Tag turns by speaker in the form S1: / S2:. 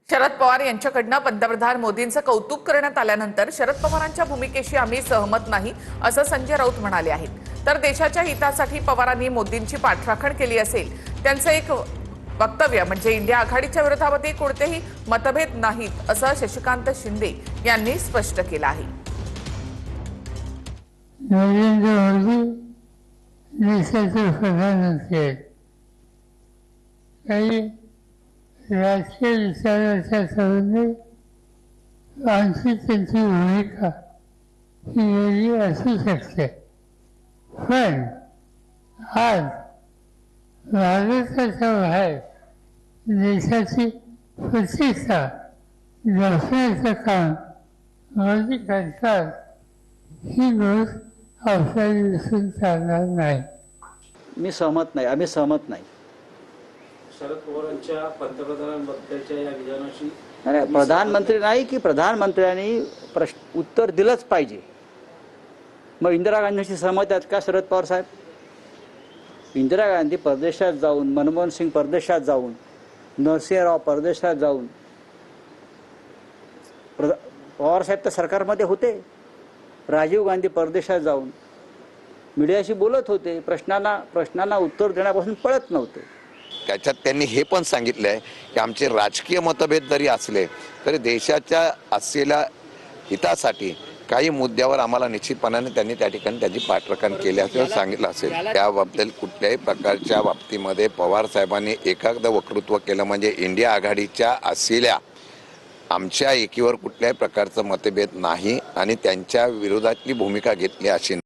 S1: शरद पवार यांच्याकडनं पंतप्रधान मोदींचं कौतुक करण्यात आल्यानंतर शरद पवारांच्या भूमिकेशी आम्ही सहमत नाही असं संजय राऊत म्हणाले आहेत। तर देशाच्या हितासाठी पवारांनी मोदींची पाठराखण केली असेल। त्यांचं एक वक्तव्य म्हणजे इंडिया आघाडीच्या विरोधामध्ये कोणतेही मतभेद नाहीत असं शशिकांत शिंदे यांनी स्पष्ट केलं आहे।
S2: नरेंद्र मोदी देशाचे प्रधानमंत्री आहेत। काही राजकीय विचाराच्या संबंधी आणखी त्यांची भूमिका ही वेगळी असू शकते, पण आज भारताच्या बाहेर देशाची प्रतिष्ठा जपण्याचं काम मोदी करतात ही गोष्ट आपल्याला दिसून चालणार नाही।
S3: मी सहमत नाही, आम्ही सहमत नाही।
S4: शरद पवारांच्या पंतप्रधानांबद्दलच्या या विधानाशी
S3: प्रधानमंत्री नाही की प्रधानमंत्र्यांनी उत्तर दिलंच पाहिजे। मग इंदिरा गांधींशी सहमत आहेत का शरद पवार साहेब? इंदिरा गांधी परदेशात जाऊन, मनमोहन सिंग परदेशात जाऊन, नरसिंहराव परदेशात जाऊन, पवार साहेब तर सरकारमध्ये होते। राजीव गांधी परदेशात जाऊन मीडियाशी बोलत होते, प्रश्नांना उत्तर देण्यापासून पळत नव्हते।
S5: त्याच्यात त्यांनी हे पण सांगितलं आहे की आमचे राजकीय मतभेद जरी असले तरी देशाच्या असलेल्या हितासाठी काही मुद्द्यावर आम्हाला निश्चितपणाने त्यांनी त्या ठिकाणी त्याची पाठराखण केली असं सांगितलं असेल। त्याबद्दल कुठल्याही प्रकारच्या बाबतीमध्ये पवार साहेबांनी एकाग्र वक्तृत्व केलं म्हणजे इंडिया आघाडीच्या असलेल्या आमच्या एकीवर कुठल्याही प्रकारचं मतभेद नाही आणि त्यांच्या विरोधातली भूमिका घेतली अशी